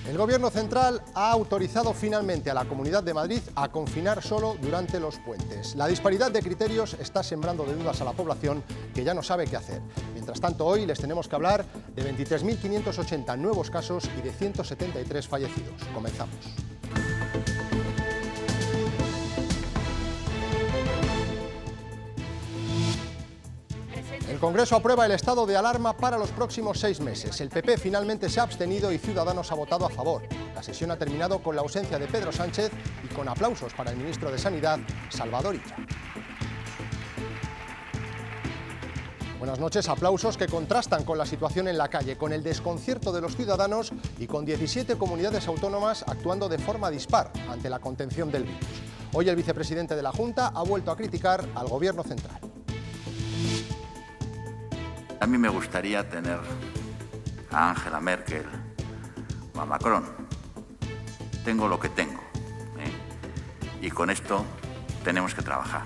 El Gobierno central ha autorizado finalmente a la Comunidad de Madrid a confinar solo durante los puentes. La disparidad de criterios está sembrando de dudas a la población que ya no sabe qué hacer. Mientras tanto, hoy les tenemos que hablar de 23.580 nuevos casos y de 173 fallecidos. Comenzamos. El Congreso aprueba el estado de alarma para los próximos 6 meses. El PP finalmente se ha abstenido y Ciudadanos ha votado a favor. La sesión ha terminado con la ausencia de Pedro Sánchez y con aplausos para el ministro de Sanidad, Salvador Illa. Buenas noches, aplausos que contrastan con la situación en la calle, con el desconcierto de los ciudadanos y con 17 comunidades autónomas actuando de forma dispar ante la contención del virus. Hoy el vicepresidente de la Junta ha vuelto a criticar al Gobierno central. A mí me gustaría tener a Angela Merkel o a Macron. Tengo lo que tengo, y con esto tenemos que trabajar.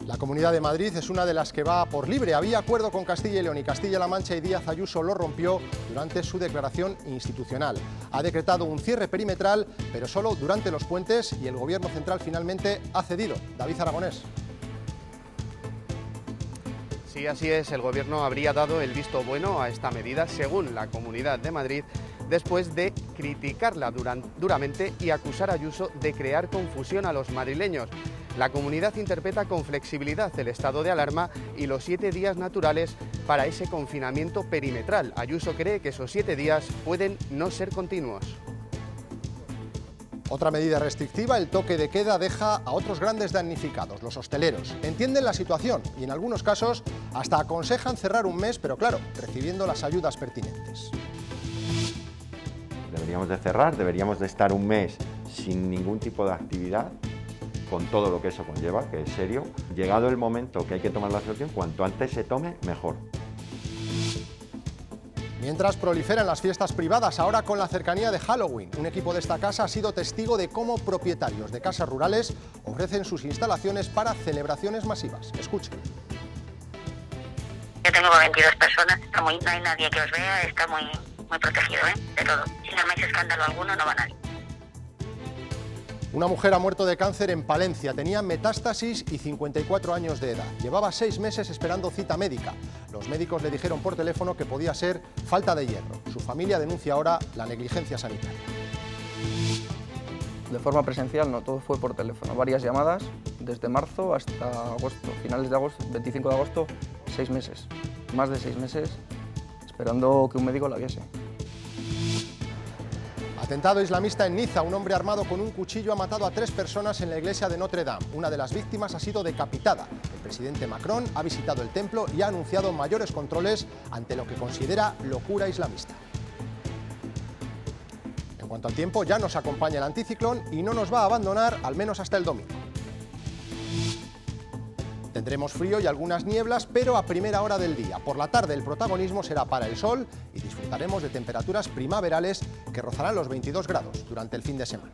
La Comunidad de Madrid es una de las que va por libre. Había acuerdo con Castilla y León y Castilla-La Mancha y Díaz Ayuso lo rompió durante su declaración institucional. Ha decretado un cierre perimetral, pero solo durante los puentes, y el Gobierno central finalmente ha cedido. David Aragonés. Sí, así es, el Gobierno habría dado el visto bueno a esta medida, según la Comunidad de Madrid, después de criticarla duramente y acusar a Ayuso de crear confusión a los madrileños. La comunidad interpreta con flexibilidad el estado de alarma y los 7 días naturales para ese confinamiento perimetral. Ayuso cree que esos 7 días pueden no ser continuos. Otra medida restrictiva, el toque de queda, deja a otros grandes damnificados, los hosteleros. Entienden la situación y en algunos casos hasta aconsejan cerrar un mes, pero claro, recibiendo las ayudas pertinentes. Deberíamos de cerrar, deberíamos de estar un mes sin ningún tipo de actividad, con todo lo que eso conlleva, que es serio. Llegado el momento que hay que tomar la solución, cuanto antes se tome, mejor. Mientras proliferan las fiestas privadas, ahora con la cercanía de Halloween, un equipo de esta casa ha sido testigo de cómo propietarios de casas rurales ofrecen sus instalaciones para celebraciones masivas. Escuchen. Yo tengo 22 personas, no hay nadie que os vea, está muy protegido, de todo. Si no armáis escándalo alguno, no va nadie. Una mujer ha muerto de cáncer en Palencia, tenía metástasis y 54 años de edad. Llevaba 6 meses esperando cita médica. Los médicos le dijeron por teléfono que podía ser falta de hierro. Su familia denuncia ahora la negligencia sanitaria. De forma presencial no, todo fue por teléfono. Varias llamadas desde marzo hasta agosto, finales de agosto, 25 de agosto, 6 meses. Más de 6 meses esperando que un médico la viese. Atentado islamista en Niza. Un hombre armado con un cuchillo ha matado a 3 personas en la iglesia de Notre Dame. Una de las víctimas ha sido decapitada. El presidente Macron ha visitado el templo y ha anunciado mayores controles ante lo que considera locura islamista. En cuanto al tiempo, ya nos acompaña el anticiclón y no nos va a abandonar al menos hasta el domingo. Tendremos frío y algunas nieblas, pero a primera hora del día. Por la tarde el protagonismo será para el sol y disfrutaremos de temperaturas primaverales que rozarán los 22 grados durante el fin de semana.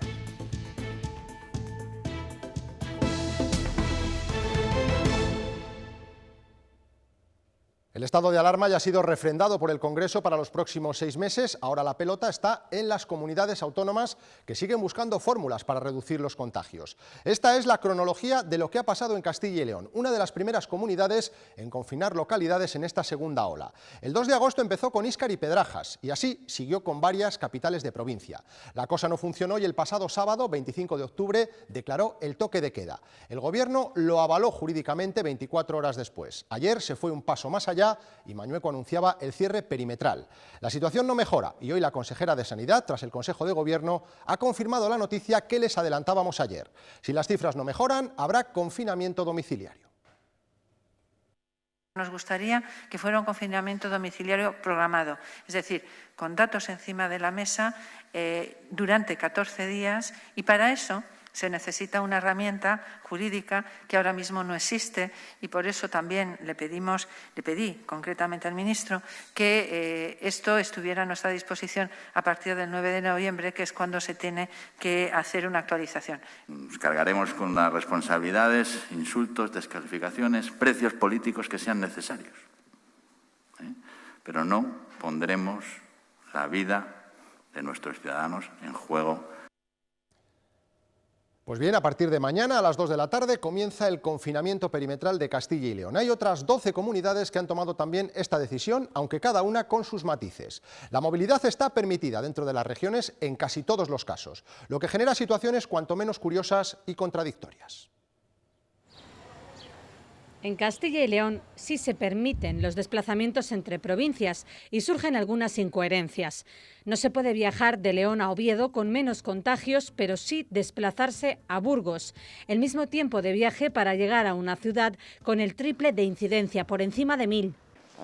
El estado de alarma ya ha sido refrendado por el Congreso para los próximos 6 meses. Ahora la pelota está en las comunidades autónomas que siguen buscando fórmulas para reducir los contagios. Esta es la cronología de lo que ha pasado en Castilla y León, una de las primeras comunidades en confinar localidades en esta segunda ola. El 2 de agosto empezó con Íscar y Pedrajas y así siguió con varias capitales de provincia. La cosa no funcionó y el pasado sábado, 25 de octubre, declaró el toque de queda. El Gobierno lo avaló jurídicamente 24 horas después. Ayer se fue un paso más allá y Mañueco anunciaba el cierre perimetral. La situación no mejora y hoy la consejera de Sanidad, tras el Consejo de Gobierno, ha confirmado la noticia que les adelantábamos ayer. Si las cifras no mejoran, habrá confinamiento domiciliario. Nos gustaría que fuera un confinamiento domiciliario programado, es decir, con datos encima de la mesa durante 14 días y para eso se necesita una herramienta jurídica que ahora mismo no existe y por eso también le pedí concretamente al ministro que esto estuviera a nuestra disposición a partir del 9 de noviembre, que es cuando se tiene que hacer una actualización. Nos cargaremos con las responsabilidades, insultos, descalificaciones, precios políticos que sean necesarios. Pero no pondremos la vida de nuestros ciudadanos en juego. Pues bien, a partir de mañana a las 2 de la tarde comienza el confinamiento perimetral de Castilla y León. Hay otras 12 comunidades que han tomado también esta decisión, aunque cada una con sus matices. La movilidad está permitida dentro de las regiones en casi todos los casos, lo que genera situaciones cuanto menos curiosas y contradictorias. En Castilla y León sí se permiten los desplazamientos entre provincias y surgen algunas incoherencias. No se puede viajar de León a Oviedo con menos contagios, pero sí desplazarse a Burgos. El mismo tiempo de viaje para llegar a una ciudad con el triple de incidencia, por encima de 1000.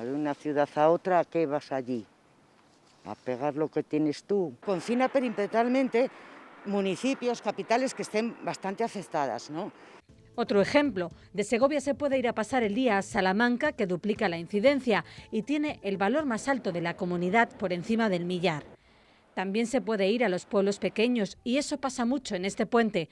De una ciudad a otra, ¿a qué vas allí? ¿A pegar lo que tienes tú? Confina perimetralmente municipios, capitales que estén bastante afectadas, ¿no? Otro ejemplo, de Segovia se puede ir a pasar el día a Salamanca, que duplica la incidencia y tiene el valor más alto de la comunidad por encima del 1000. También se puede ir a los pueblos pequeños y eso pasa mucho en este puente.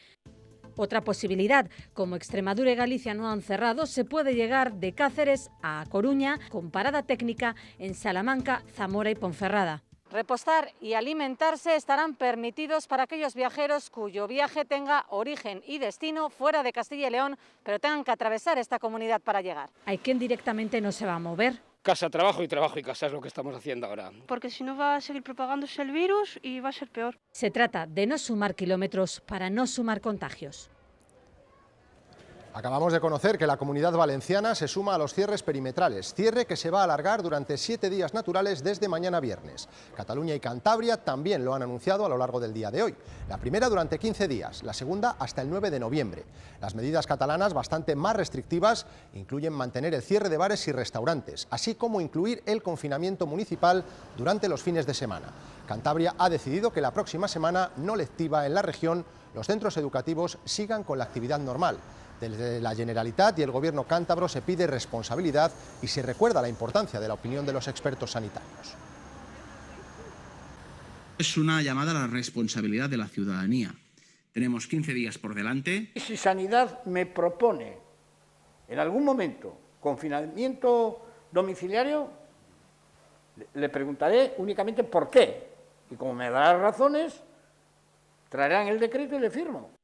Otra posibilidad, como Extremadura y Galicia no han cerrado, se puede llegar de Cáceres a Coruña con parada técnica en Salamanca, Zamora y Ponferrada. Repostar y alimentarse estarán permitidos para aquellos viajeros cuyo viaje tenga origen y destino fuera de Castilla y León, pero tengan que atravesar esta comunidad para llegar. Hay quien directamente no se va a mover. Casa, trabajo y casa es lo que estamos haciendo ahora. Porque si no va a seguir propagándose el virus y va a ser peor. Se trata de no sumar kilómetros para no sumar contagios. Acabamos de conocer que la Comunidad Valenciana se suma a los cierres perimetrales, cierre que se va a alargar durante 7 días naturales desde mañana viernes. Cataluña y Cantabria también lo han anunciado a lo largo del día de hoy. La primera durante 15 días, la segunda hasta el 9 de noviembre. Las medidas catalanas, bastante más restrictivas, incluyen mantener el cierre de bares y restaurantes, así como incluir el confinamiento municipal durante los fines de semana. Cantabria ha decidido que la próxima semana no lectiva en la región los centros educativos sigan con la actividad normal. Desde la Generalitat y el Gobierno cántabro se pide responsabilidad y se recuerda la importancia de la opinión de los expertos sanitarios. Es una llamada a la responsabilidad de la ciudadanía. Tenemos 15 días por delante. Si Sanidad me propone en algún momento confinamiento domiciliario, le preguntaré únicamente por qué. Y como me dará razones, traerán el decreto y le firmo.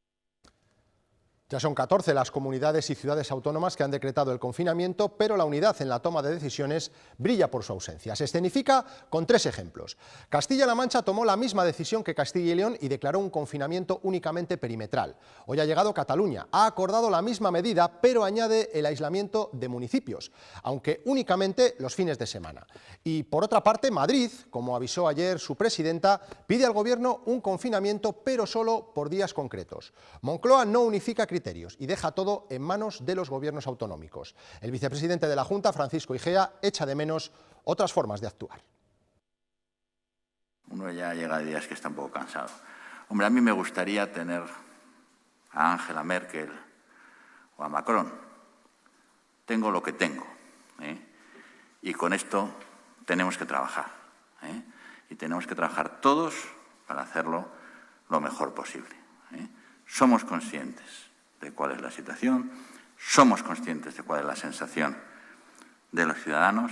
Ya son 14 las comunidades y ciudades autónomas que han decretado el confinamiento, pero la unidad en la toma de decisiones brilla por su ausencia. Se escenifica con 3 ejemplos. Castilla-La Mancha tomó la misma decisión que Castilla y León y declaró un confinamiento únicamente perimetral. Hoy ha llegado Cataluña, ha acordado la misma medida, pero añade el aislamiento de municipios, aunque únicamente los fines de semana. Y por otra parte, Madrid, como avisó ayer su presidenta, pide al Gobierno un confinamiento, pero solo por días concretos. Moncloa no unifica criterios y deja todo en manos de los gobiernos autonómicos. El vicepresidente de la Junta, Francisco Igea, echa de menos otras formas de actuar. Uno ya llega a días que está un poco cansado. Hombre, a mí me gustaría tener a Angela Merkel o a Macron. Tengo lo que tengo, y con esto tenemos que trabajar, y tenemos que trabajar todos para hacerlo lo mejor posible. Somos conscientes de cuál es la situación, somos conscientes de cuál es la sensación de los ciudadanos.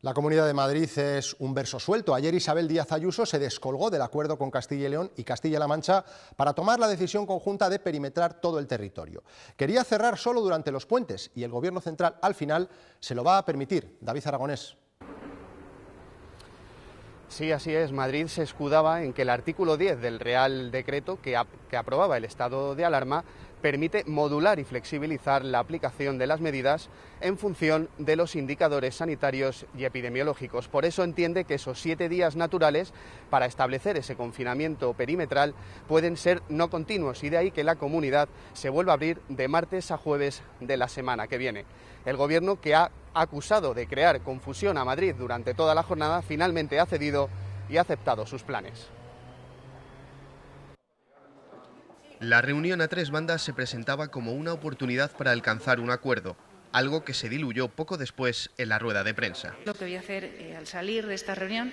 La Comunidad de Madrid es un verso suelto. Ayer Isabel Díaz Ayuso se descolgó del acuerdo con Castilla y León y Castilla-La Mancha para tomar la decisión conjunta de perimetrar todo el territorio. Quería cerrar solo durante los puentes y el Gobierno central al final se lo va a permitir. David Aragonés. Sí, así es. Madrid se escudaba en que el artículo 10 del Real Decreto que aprobaba el estado de alarma permite modular y flexibilizar la aplicación de las medidas en función de los indicadores sanitarios y epidemiológicos. Por eso entiende que esos 7 días naturales para establecer ese confinamiento perimetral pueden ser no continuos y de ahí que la comunidad se vuelva a abrir de martes a jueves de la semana que viene. El Gobierno, que ha acusado de crear confusión a Madrid durante toda la jornada, finalmente ha cedido y ha aceptado sus planes. La reunión a 3 bandas se presentaba como una oportunidad para alcanzar un acuerdo, algo que se diluyó poco después en la rueda de prensa. Lo que voy a hacer al salir de esta reunión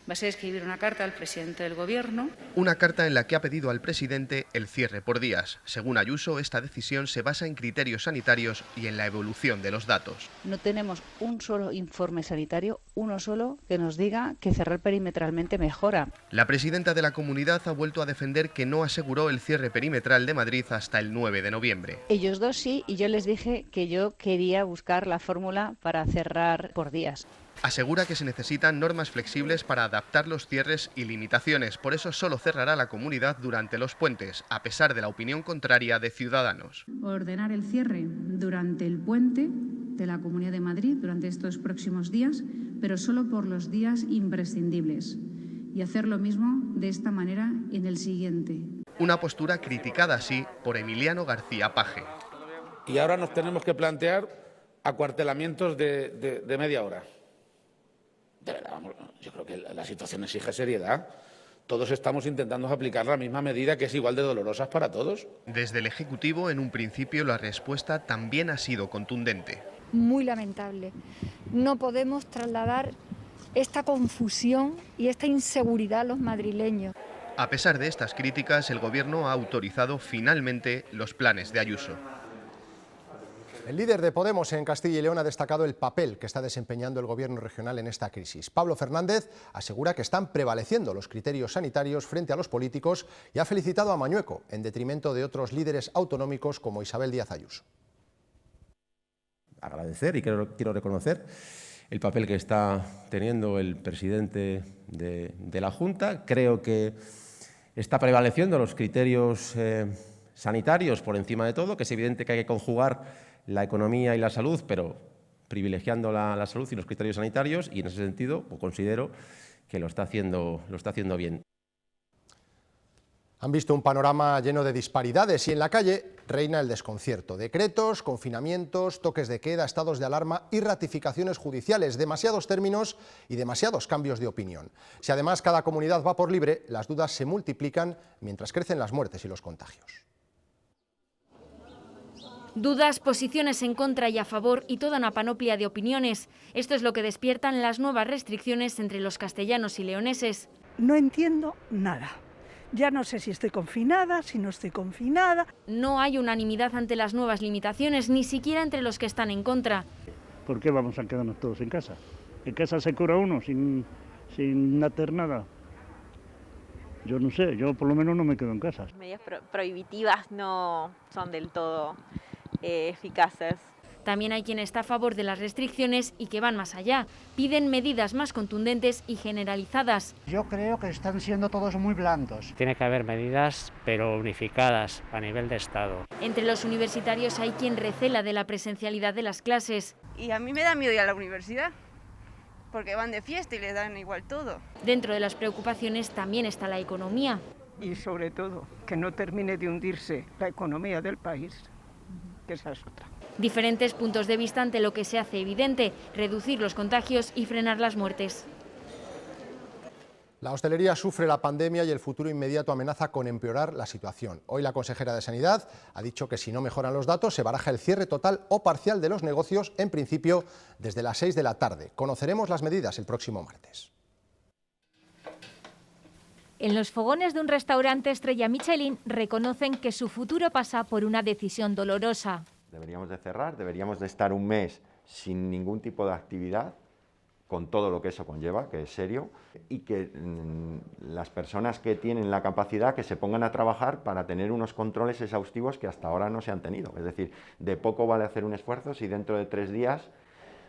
va a ser escribir una carta al presidente del Gobierno. Una carta en la que ha pedido al presidente el cierre por días. Según Ayuso, esta decisión se basa en criterios sanitarios y en la evolución de los datos. No tenemos un solo informe sanitario, uno solo, que nos diga que cerrar perimetralmente mejora. La presidenta de la comunidad ha vuelto a defender que no aseguró el cierre perimetral de Madrid hasta el 9 de noviembre. Ellos dos sí, y yo les dije que yo quería buscar la fórmula para cerrar por días. Asegura que se necesitan normas flexibles para adaptar los cierres y limitaciones, por eso solo cerrará la comunidad durante los puentes, a pesar de la opinión contraria de Ciudadanos. Ordenar el cierre durante el puente de la Comunidad de Madrid, durante estos próximos días, pero solo por los días imprescindibles, y hacer lo mismo de esta manera en el siguiente. Una postura criticada así por Emiliano García Paje. Y ahora nos tenemos que plantear acuartelamientos de media hora. De verdad, vamos, yo creo que la situación exige seriedad. Todos estamos intentando aplicar la misma medida, que es igual de dolorosa para todos. Desde el Ejecutivo, en un principio, la respuesta también ha sido contundente. Muy lamentable. No podemos trasladar esta confusión y esta inseguridad a los madrileños. A pesar de estas críticas, el Gobierno ha autorizado finalmente los planes de Ayuso. El líder de Podemos en Castilla y León ha destacado el papel que está desempeñando el Gobierno regional en esta crisis. Pablo Fernández asegura que están prevaleciendo los criterios sanitarios frente a los políticos y ha felicitado a Mañueco, en detrimento de otros líderes autonómicos como Isabel Díaz Ayuso. Agradecer y quiero reconocer el papel que está teniendo el presidente de la Junta. Creo que está prevaleciendo los criterios sanitarios por encima de todo, que es evidente que hay que conjugar la economía y la salud, pero privilegiando la salud y los criterios sanitarios, y en ese sentido pues, considero que lo está haciendo bien. Han visto un panorama lleno de disparidades y en la calle reina el desconcierto. Decretos, confinamientos, toques de queda, estados de alarma y ratificaciones judiciales. Demasiados términos y demasiados cambios de opinión. Si además cada comunidad va por libre, las dudas se multiplican mientras crecen las muertes y los contagios. Dudas, posiciones en contra y a favor y toda una panoplia de opiniones. Esto es lo que despiertan las nuevas restricciones entre los castellanos y leoneses. No entiendo nada. Ya no sé si estoy confinada, si no estoy confinada. No hay unanimidad ante las nuevas limitaciones, ni siquiera entre los que están en contra. ¿Por qué vamos a quedarnos todos en casa? ¿En casa se cura uno sin hacer nada? Yo no sé, yo por lo menos no me quedo en casa. Las medidas prohibitivas no son del todo eficaces. También hay quien está a favor de las restricciones y que van más allá. Piden medidas más contundentes y generalizadas. Yo creo que están siendo todos muy blandos. Tiene que haber medidas, pero unificadas a nivel de Estado. Entre los universitarios hay quien recela de la presencialidad de las clases. Y a mí me da miedo ir a la universidad, porque van de fiesta y les dan igual todo. Dentro de las preocupaciones también está la economía. Y sobre todo, que no termine de hundirse la economía del país, que esa es otra. Diferentes puntos de vista ante lo que se hace evidente, reducir los contagios y frenar las muertes. La hostelería sufre la pandemia y el futuro inmediato amenaza con empeorar la situación. Hoy la consejera de Sanidad ha dicho que si no mejoran los datos se baraja el cierre total o parcial de los negocios, en principio desde las 6 de la tarde. Conoceremos las medidas el próximo martes. En los fogones de un restaurante estrella Michelin reconocen que su futuro pasa por una decisión dolorosa. Deberíamos de cerrar, deberíamos de estar un mes sin ningún tipo de actividad, con todo lo que eso conlleva, que es serio, y que las personas que tienen la capacidad que se pongan a trabajar para tener unos controles exhaustivos que hasta ahora no se han tenido. Es decir, de poco vale hacer un esfuerzo si dentro de 3 días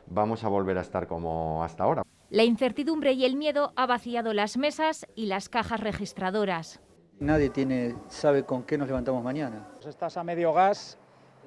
vamos a volver a estar como hasta ahora. La incertidumbre y el miedo ha vaciado las mesas y las cajas registradoras. Nadie sabe con qué nos levantamos mañana. Estás a medio gas,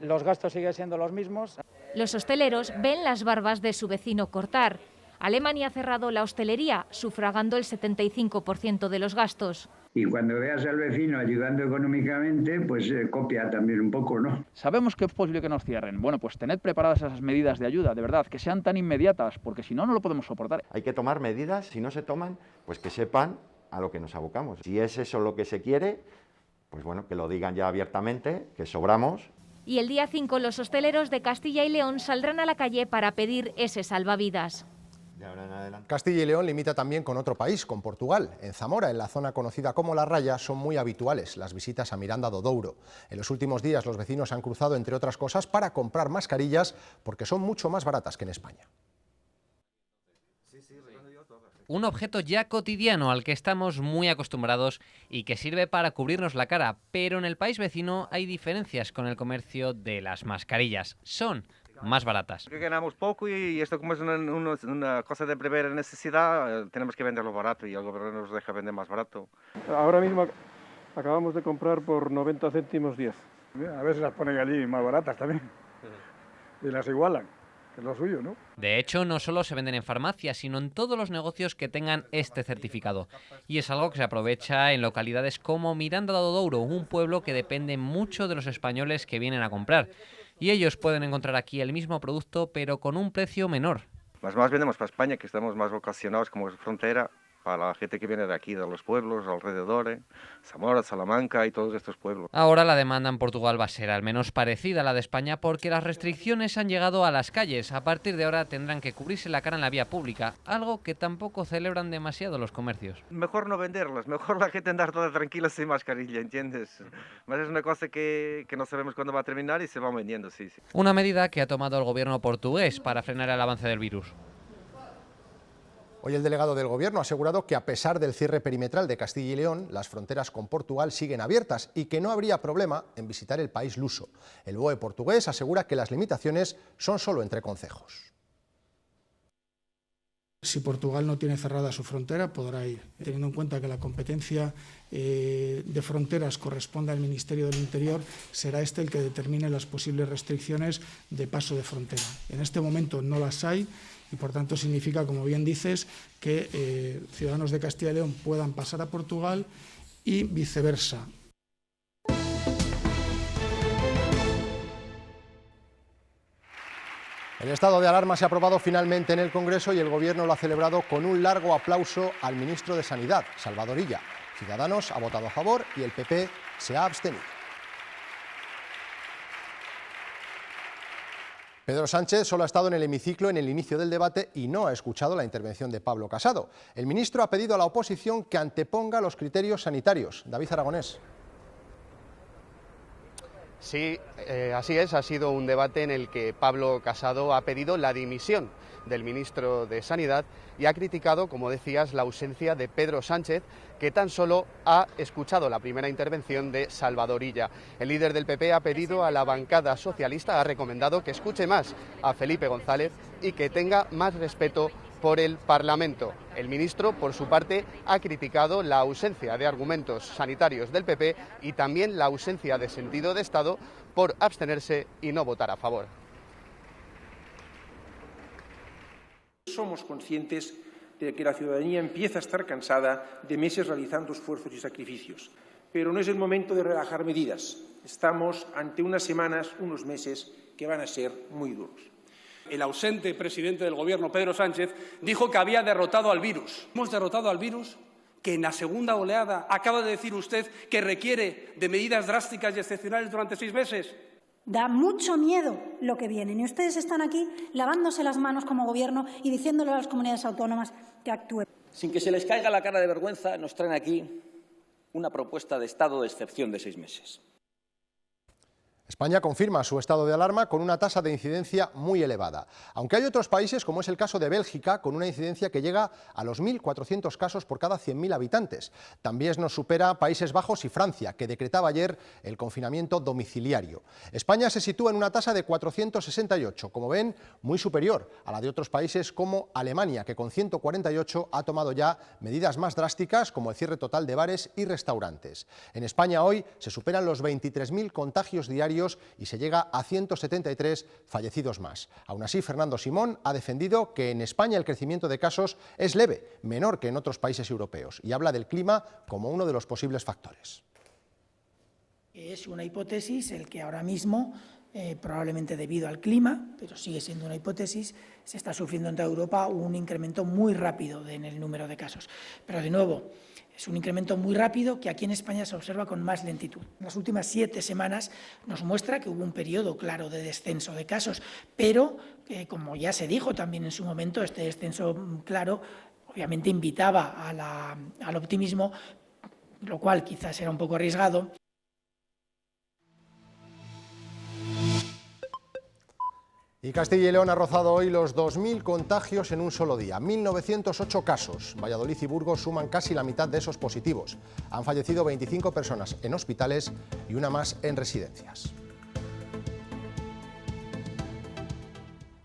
los gastos siguen siendo los mismos. Los hosteleros ven las barbas de su vecino cortar. Alemania ha cerrado la hostelería, sufragando el 75% de los gastos. Y cuando veas al vecino ayudando económicamente, pues copia también un poco, ¿no? Sabemos que es posible que nos cierren. Bueno, pues tened preparadas esas medidas de ayuda, de verdad, que sean tan inmediatas, porque si no, no lo podemos soportar. Hay que tomar medidas, si no se toman, pues que sepan a lo que nos abocamos. Si es eso lo que se quiere, pues bueno, que lo digan ya abiertamente, que sobramos. Y el día 5 los hosteleros de Castilla y León saldrán a la calle para pedir ese salvavidas. De ahora en adelante. Castilla y León limita también con otro país, con Portugal. En Zamora, en la zona conocida como La Raya, son muy habituales las visitas a Miranda do Douro. En los últimos días los vecinos han cruzado, entre otras cosas, para comprar mascarillas porque son mucho más baratas que en España. Un objeto ya cotidiano al que estamos muy acostumbrados y que sirve para cubrirnos la cara, pero en el país vecino hay diferencias con el comercio de las mascarillas. Son más baratas. Ganamos poco y esto como es una cosa de primera necesidad, tenemos que venderlo barato y el gobierno nos deja vender más barato. Ahora mismo acabamos de comprar por 90 céntimos 10. A veces las ponen allí más baratas también y las igualan, que es lo suyo, ¿no? De hecho, no solo se venden en farmacias, sino en todos los negocios que tengan este certificado. Y es algo que se aprovecha en localidades como Miranda do Douro, un pueblo que depende mucho de los españoles que vienen a comprar. Y ellos pueden encontrar aquí el mismo producto, pero con un precio menor. Más vendemos para España, que estamos más vocacionados como frontera, para la gente que viene de aquí, de los pueblos alrededor, Zamora, Salamanca y todos estos pueblos. Ahora la demanda en Portugal va a ser al menos parecida a la de España porque las restricciones han llegado a las calles. A partir de ahora tendrán que cubrirse la cara en la vía pública, algo que tampoco celebran demasiado los comercios. Mejor no venderlas, mejor la gente andar toda tranquila sin mascarilla, ¿entiendes? Más es una cosa que no sabemos cuándo va a terminar y se va vendiendo, sí. Una medida que ha tomado el gobierno portugués para frenar el avance del virus. Hoy el delegado del Gobierno ha asegurado que a pesar del cierre perimetral de Castilla y León, las fronteras con Portugal siguen abiertas y que no habría problema en visitar el país luso. El BOE portugués asegura que las limitaciones son solo entre concejos. Si Portugal no tiene cerrada su frontera, podrá ir, teniendo en cuenta que la competencia de fronteras corresponde al Ministerio del Interior, será este el que determine las posibles restricciones de paso de frontera. En este momento no las hay y, por tanto, significa, como bien dices, que ciudadanos de Castilla y León puedan pasar a Portugal y viceversa. El estado de alarma se ha aprobado finalmente en el Congreso y el Gobierno lo ha celebrado con un largo aplauso al ministro de Sanidad, Salvador Illa. Ciudadanos ha votado a favor y el PP se ha abstenido. Pedro Sánchez solo ha estado en el hemiciclo en el inicio del debate y no ha escuchado la intervención de Pablo Casado. El ministro ha pedido a la oposición que anteponga los criterios sanitarios. David Aragonés. Sí, así es, ha sido un debate en el que Pablo Casado ha pedido la dimisión del ministro de Sanidad y ha criticado, como decías, la ausencia de Pedro Sánchez, que tan solo ha escuchado la primera intervención de Salvador Illa. El líder del PP ha pedido a la bancada socialista, ha recomendado que escuche más a Felipe González y que tenga más respeto por el Parlamento. El ministro, por su parte, ha criticado la ausencia de argumentos sanitarios del PP y también la ausencia de sentido de Estado por abstenerse y no votar a favor. Somos conscientes de que la ciudadanía empieza a estar cansada de meses realizando esfuerzos y sacrificios, pero no es el momento de relajar medidas. Estamos ante unas semanas, unos meses que van a ser muy duros. El ausente presidente del Gobierno, Pedro Sánchez, dijo que había derrotado al virus. ¿Hemos derrotado al virus? Que en la segunda oleada acaba de decir usted que requiere de medidas drásticas y excepcionales durante 6 meses. Da mucho miedo lo que viene. Y ustedes están aquí lavándose las manos como Gobierno y diciéndole a las comunidades autónomas que actúen. Sin que se les caiga la cara de vergüenza, nos traen aquí una propuesta de estado de excepción de 6 meses. España confirma su estado de alarma con una tasa de incidencia muy elevada, aunque hay otros países, como es el caso de Bélgica, con una incidencia que llega a los 1.400 casos por cada 100.000 habitantes. También nos supera Países Bajos y Francia, que decretaba ayer el confinamiento domiciliario. España se sitúa en una tasa de 468, como ven, muy superior a la de otros países como Alemania, que con 148 ha tomado ya medidas más drásticas, como el cierre total de bares y restaurantes. En España hoy se superan los 23.000 contagios diarios y se llega a 173 fallecidos más. Aún así, Fernando Simón ha defendido que en España el crecimiento de casos es leve, menor que en otros países europeos, y habla del clima como uno de los posibles factores. Es una hipótesis el que ahora mismo probablemente debido al clima, pero sigue siendo una hipótesis, se está sufriendo en toda Europa un incremento muy rápido en el número de casos. Pero de nuevo, es un incremento muy rápido que aquí en España se observa con más lentitud. En las últimas 7 semanas nos muestra que hubo un periodo claro de descenso de casos, pero como ya se dijo también en su momento, este descenso claro obviamente invitaba al optimismo, lo cual quizás era un poco arriesgado. Y Castilla y León ha rozado hoy los 2.000 contagios en un solo día. 1.908 casos. Valladolid y Burgos suman casi la mitad de esos positivos. Han fallecido 25 personas en hospitales y una más en residencias.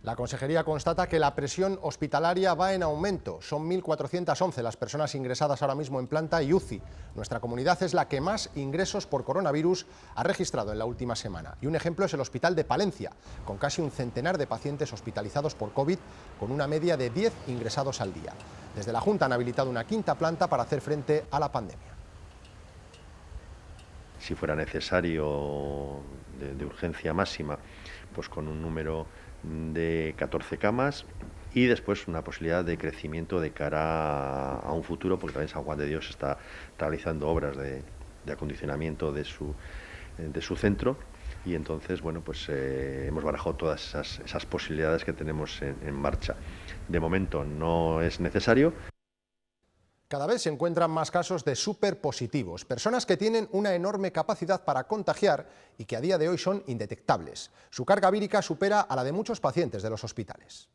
La Consejería constata que la presión hospitalaria va en aumento. Son 1.411 las personas ingresadas ahora mismo en planta y UCI. Nuestra comunidad es la que más ingresos por coronavirus ha registrado en la última semana. Y un ejemplo es el Hospital de Palencia, con casi un centenar de pacientes hospitalizados por COVID, con una media de 10 ingresados al día. Desde la Junta han habilitado una 5ª planta para hacer frente a la pandemia. Si fuera necesario de urgencia máxima, pues con un número de 14 camas y después una posibilidad de crecimiento de cara a un futuro, porque también San Juan de Dios está realizando obras de acondicionamiento de su centro y entonces bueno, pues hemos barajado todas esas posibilidades que tenemos en marcha. De momento no es necesario. Cada vez se encuentran más casos de superpositivos, personas que tienen una enorme capacidad para contagiar y que a día de hoy son indetectables. Su carga vírica supera a la de muchos pacientes de los hospitales.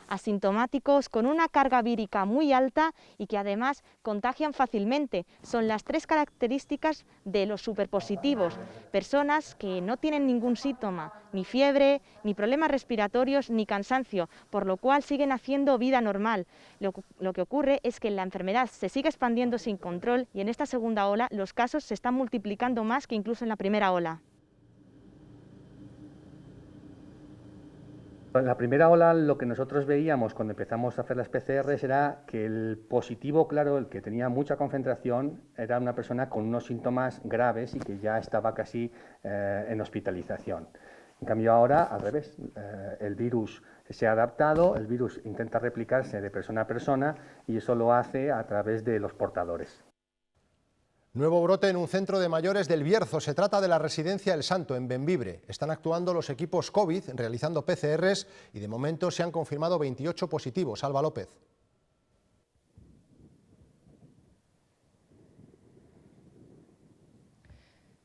Asintomáticos, con una carga vírica muy alta y que además contagian fácilmente. Son las 3 características de los superpositivos. Personas que no tienen ningún síntoma, ni fiebre, ni problemas respiratorios, ni cansancio, por lo cual siguen haciendo vida normal. Lo que ocurre es que la enfermedad se sigue expandiendo sin control y en esta segunda ola los casos se están multiplicando más que incluso en la primera ola. En la primera ola lo que nosotros veíamos cuando empezamos a hacer las PCRs era que el positivo, claro, el que tenía mucha concentración, era una persona con unos síntomas graves y que ya estaba casi en hospitalización. En cambio ahora, al revés, el virus se ha adaptado, el virus intenta replicarse de persona a persona y eso lo hace a través de los portadores. Nuevo brote en un centro de mayores del Bierzo. Se trata de la residencia El Santo, en Bembibre. Están actuando los equipos COVID, realizando PCRs y de momento se han confirmado 28 positivos. Alba López.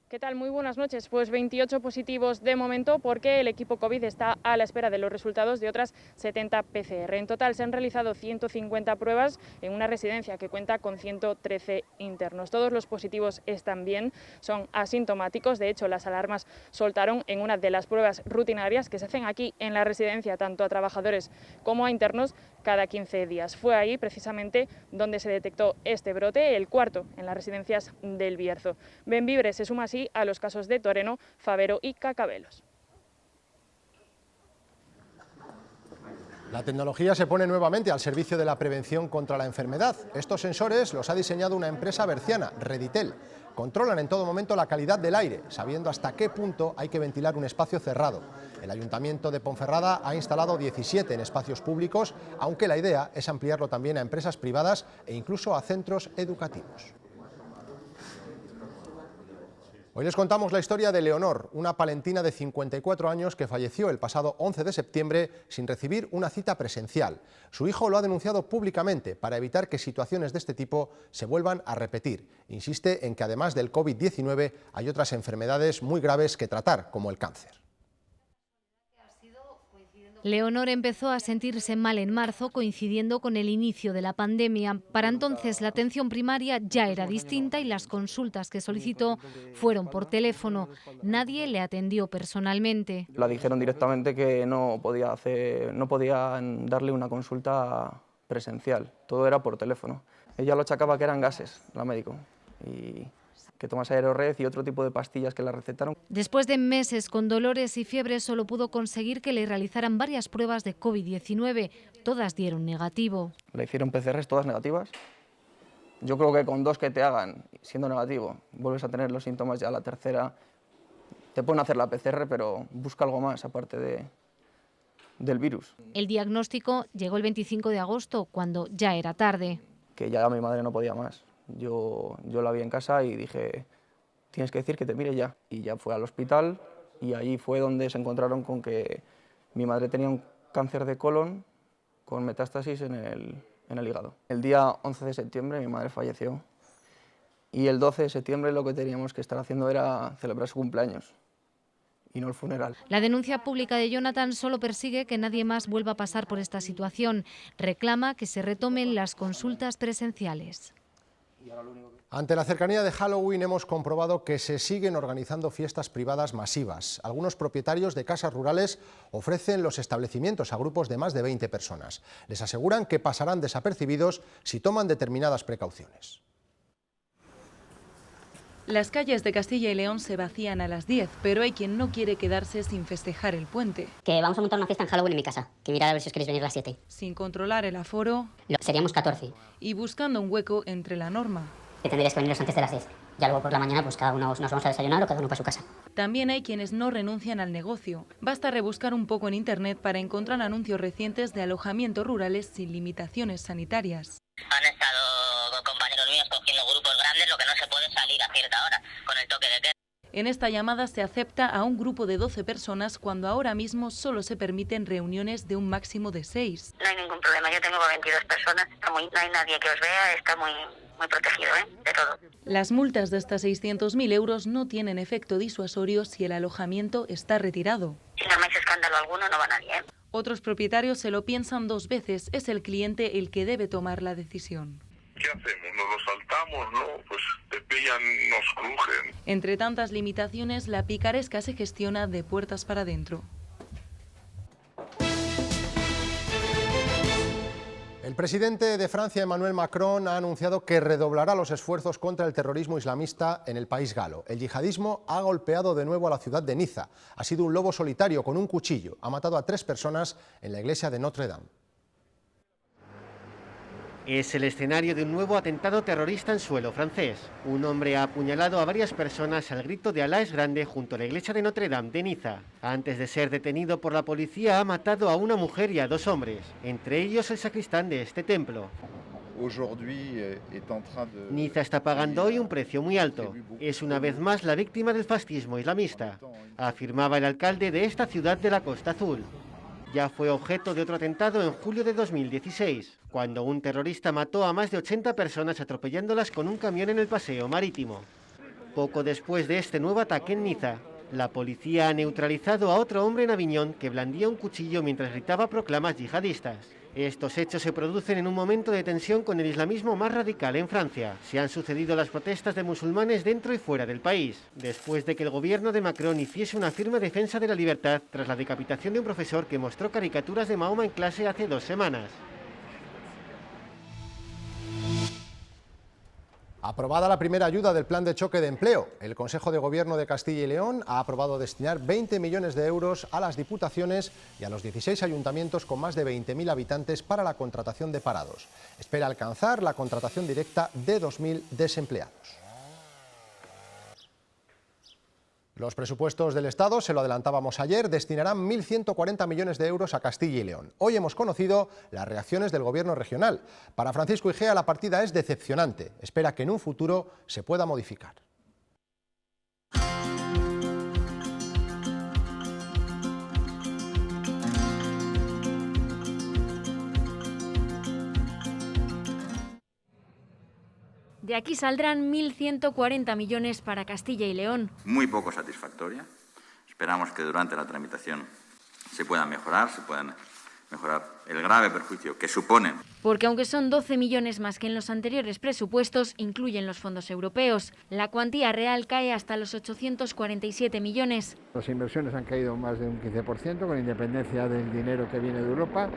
¿Qué tal? Muy buenas noches. Pues 28 positivos de momento porque el equipo COVID está a la espera de los resultados de otras 70 PCR. En total se han realizado 150 pruebas en una residencia que cuenta con 113 internos. Todos los positivos están bien, son asintomáticos. De hecho, las alarmas soltaron en una de las pruebas rutinarias que se hacen aquí en la residencia, tanto a trabajadores como a internos, cada 15 días. Fue ahí precisamente donde se detectó este brote, el cuarto en las residencias del Bierzo. Bembibre se suma así a los casos de Toreno, Favero y Cacabelos. La tecnología se pone nuevamente al servicio de la prevención contra la enfermedad. Estos sensores los ha diseñado una empresa berciana, Reditel. Controlan en todo momento la calidad del aire, sabiendo hasta qué punto hay que ventilar un espacio cerrado. El Ayuntamiento de Ponferrada ha instalado 17 en espacios públicos, aunque la idea es ampliarlo también a empresas privadas e incluso a centros educativos. Hoy les contamos la historia de Leonor, una palentina de 54 años que falleció el pasado 11 de septiembre sin recibir una cita presencial. Su hijo lo ha denunciado públicamente para evitar que situaciones de este tipo se vuelvan a repetir. Insiste en que además del COVID-19 hay otras enfermedades muy graves que tratar, como el cáncer. Leonor empezó a sentirse mal en marzo, coincidiendo con el inicio de la pandemia. Para entonces la atención primaria ya era distinta y las consultas que solicitó fueron por teléfono. Nadie le atendió personalmente. La dijeron directamente que no podían darle una consulta presencial, todo era por teléfono. Ella lo achacaba que eran gases, la médico, y que tomase Aerored y otro tipo de pastillas que la recetaron. Después de meses con dolores y fiebre, solo pudo conseguir que le realizaran varias pruebas de COVID-19. Todas dieron negativo. Le hicieron PCRs, todas negativas. Yo creo que con 2 que te hagan, siendo negativo, vuelves a tener los síntomas ya la tercera, te pueden hacer la PCR, pero busca algo más aparte del virus. El diagnóstico llegó el 25 de agosto, cuando ya era tarde. Que ya mi madre no podía más. Yo la vi en casa y dije, tienes que decir que te mire ya. Y ya fue al hospital y allí fue donde se encontraron con que mi madre tenía un cáncer de colon con metástasis en el hígado. El día 11 de septiembre mi madre falleció y el 12 de septiembre lo que teníamos que estar haciendo era celebrar su cumpleaños y no el funeral. La denuncia pública de Jonathan solo persigue que nadie más vuelva a pasar por esta situación. Reclama que se retomen las consultas presenciales. Ante la cercanía de Halloween hemos comprobado que se siguen organizando fiestas privadas masivas. Algunos propietarios de casas rurales ofrecen los establecimientos a grupos de más de 20 personas. Les aseguran que pasarán desapercibidos si toman determinadas precauciones. Las calles de Castilla y León se vacían a las 10, pero hay quien no quiere quedarse sin festejar el puente. Que vamos a montar una fiesta en Halloween en mi casa, que mirad a ver si os queréis venir a las 7. Sin controlar el aforo. Seríamos 14. Y buscando un hueco entre la norma. Que tendríais que veniros antes de las 10. Ya luego por la mañana pues cada uno nos vamos a desayunar o cada uno para su casa. También hay quienes no renuncian al negocio. Basta rebuscar un poco en internet para encontrar anuncios recientes de alojamientos rurales sin limitaciones sanitarias. Han estado compañeros míos cogiendo grupos grandes, lo que no se puede salir a cierta hora, con el toque de queda. En esta llamada se acepta a un grupo de 12 personas cuando ahora mismo solo se permiten reuniones de un máximo de 6. No hay ningún problema, yo tengo 22 personas, no hay nadie que os vea, está muy protegido, de todo. Las multas de hasta 600.000 euros no tienen efecto disuasorio si el alojamiento está retirado. Si no armáis escándalo alguno, no va nadie. Otros propietarios se lo piensan 2 veces, es el cliente el que debe tomar la decisión. ¿Qué hacemos? ¿Nos lo saltamos? No, pues te pillan, nos crujen. Entre tantas limitaciones, la picaresca se gestiona de puertas para adentro. El presidente de Francia, Emmanuel Macron, ha anunciado que redoblará los esfuerzos contra el terrorismo islamista en el país galo. El yihadismo ha golpeado de nuevo a la ciudad de Niza. Ha sido un lobo solitario con un cuchillo. Ha matado a 3 personas en la iglesia de Notre Dame. Es el escenario de un nuevo atentado terrorista en suelo francés. Un hombre ha apuñalado a varias personas al grito de Alá es grande junto a la iglesia de Notre Dame de Niza. Antes de ser detenido por la policía, ha matado a una mujer y a 2 hombres, entre ellos el sacristán de este templo. Niza está pagando hoy un precio muy alto. Es una vez más la víctima del fascismo islamista, afirmaba el alcalde de esta ciudad de la Costa Azul. Ya fue objeto de otro atentado en julio de 2016, cuando un terrorista mató a más de 80 personas atropellándolas con un camión en el paseo marítimo. Poco después de este nuevo ataque en Niza, la policía ha neutralizado a otro hombre en Aviñón que blandía un cuchillo mientras gritaba proclamas yihadistas. Estos hechos se producen en un momento de tensión con el islamismo más radical en Francia. Se han sucedido las protestas de musulmanes dentro y fuera del país, después de que el gobierno de Macron hiciese una firme defensa de la libertad tras la decapitación de un profesor que mostró caricaturas de Mahoma en clase hace 2 semanas. Aprobada la primera ayuda del Plan de Choque de Empleo, el Consejo de Gobierno de Castilla y León ha aprobado destinar 20 millones de euros a las diputaciones y a los 16 ayuntamientos con más de 20.000 habitantes para la contratación de parados. Espera alcanzar la contratación directa de 2.000 desempleados. Los presupuestos del Estado, se lo adelantábamos ayer, destinarán 1.140 millones de euros a Castilla y León. Hoy hemos conocido las reacciones del Gobierno regional. Para Francisco Igea la partida es decepcionante. Espera que en un futuro se pueda modificar. De aquí saldrán 1.140 millones para Castilla y León. Muy poco satisfactoria. Esperamos que durante la tramitación se puedan mejorar el grave perjuicio que suponen. Porque aunque son 12 millones más que en los anteriores presupuestos, incluyen los fondos europeos. La cuantía real cae hasta los 847 millones. Las inversiones han caído más de un 15%, con independencia del dinero que viene de Europa.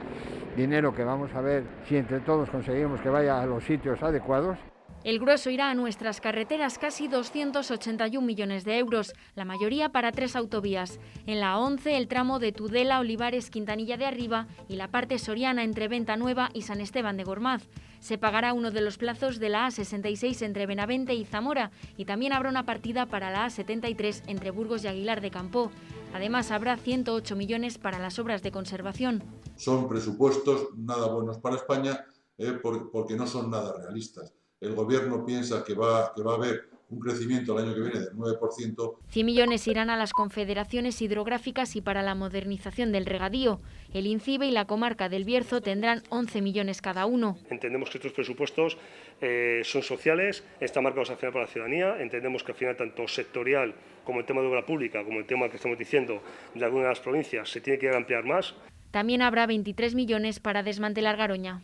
Dinero que vamos a ver si entre todos conseguimos que vaya a los sitios adecuados. El grueso irá a nuestras carreteras, casi 281 millones de euros, la mayoría para 3 autovías. En la A11, el tramo de Tudela, Olivares, Quintanilla de Arriba y la parte soriana entre Venta Nueva y San Esteban de Gormaz. Se pagará uno de los plazos de la A66 entre Benavente y Zamora y también habrá una partida para la A73 entre Burgos y Aguilar de Campoo. Además, habrá 108 millones para las obras de conservación. Son presupuestos nada buenos para España porque no son nada realistas. El Gobierno piensa que va a haber un crecimiento el año que viene del 9%. 100 millones irán a las confederaciones hidrográficas y para la modernización del regadío. El INCIBE y la comarca del Bierzo tendrán 11 millones cada uno. Entendemos que estos presupuestos son sociales, están marcados al final para la ciudadanía. Entendemos que al final tanto sectorial como el tema de obra pública, como el tema que estamos diciendo de algunas de las provincias, se tiene que ampliar más. También habrá 23 millones para desmantelar Garoña.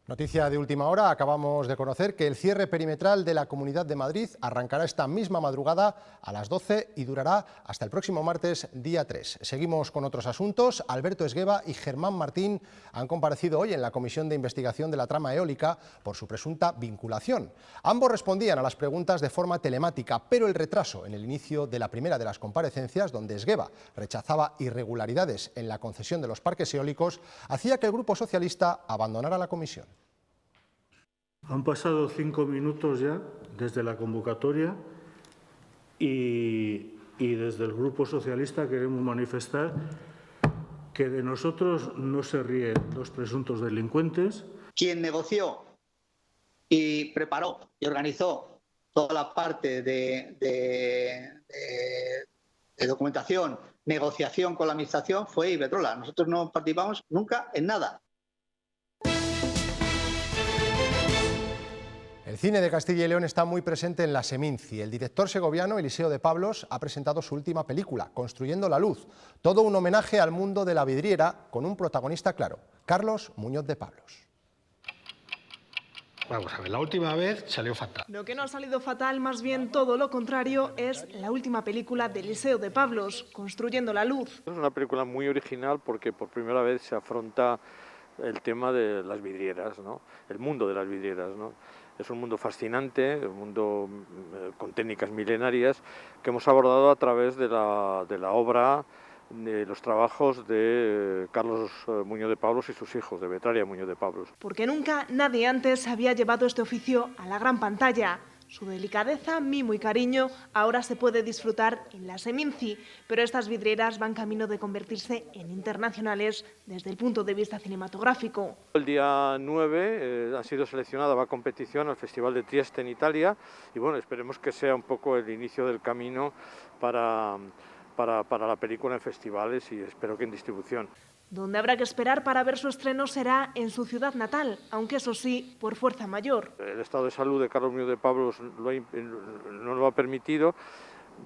Noticia de última hora, acabamos de conocer que el cierre perimetral de la Comunidad de Madrid arrancará esta misma madrugada a las 12 y durará hasta el próximo martes, día 3. Seguimos con otros asuntos. Alberto Esgueva y Germán Martín han comparecido hoy en la Comisión de Investigación de la Trama Eólica por su presunta vinculación. Ambos respondían a las preguntas de forma telemática, pero el retraso en el inicio de la primera de las comparecencias, donde Esgueva rechazaba irregularidades en la concesión de los parques eólicos, hacía que el Grupo Socialista abandonara la comisión. Han pasado 5 minutos ya desde la convocatoria y desde el Grupo Socialista queremos manifestar que de nosotros no se ríen los presuntos delincuentes. Quien negoció y preparó y organizó toda la parte de documentación, negociación con la Administración fue Iberdrola. Nosotros no participamos nunca en nada. El cine de Castilla y León está muy presente en la Seminci. El director segoviano Eliseo de Pablos ha presentado su última película, Construyendo la luz, todo un homenaje al mundo de la vidriera con un protagonista claro, Carlos Muñoz de Pablos. Vamos a ver, la última vez salió fatal. Lo que no ha salido fatal, más bien todo lo contrario, es la última película de Eliseo de Pablos, Construyendo la luz. Es una película muy original porque por primera vez se afronta el tema de las vidrieras, ¿no? El mundo de las vidrieras, ¿no? Es un mundo fascinante, un mundo con técnicas milenarias que hemos abordado a través de la obra, de los trabajos de Carlos Muñoz de Pablos y sus hijos, de Betraria Muñoz de Pablos. Porque nunca nadie antes había llevado este oficio a la gran pantalla. Su delicadeza, mimo y cariño ahora se puede disfrutar en la Seminci, pero estas vidrieras van camino de convertirse en internacionales desde el punto de vista cinematográfico. El día 9 ha sido seleccionada, va a competición al Festival de Trieste en Italia y bueno, esperemos que sea un poco el inicio del camino para la película en festivales y espero que en distribución. Donde habrá que esperar para ver su estreno será en su ciudad natal, aunque eso sí, por fuerza mayor. El estado de salud de Carlos Muñoz de Pablos no lo ha permitido.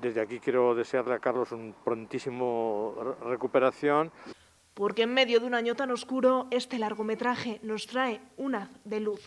Desde aquí quiero desearle a Carlos un prontísimo recuperación. Porque en medio de un año tan oscuro, este largometraje nos trae un haz de luz.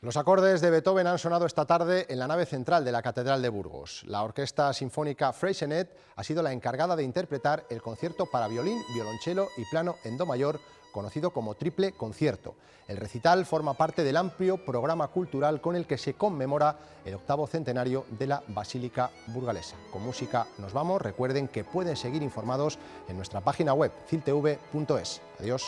Los acordes de Beethoven han sonado esta tarde en la nave central de la Catedral de Burgos. La Orquesta Sinfónica Freixenet ha sido la encargada de interpretar el concierto para violín, violonchelo y piano en do mayor, conocido como Triple Concierto. El recital forma parte del amplio programa cultural con el que se conmemora el 8º centenario de la Basílica Burgalesa. Con música nos vamos. Recuerden que pueden seguir informados en nuestra página web, ciltv.es. Adiós.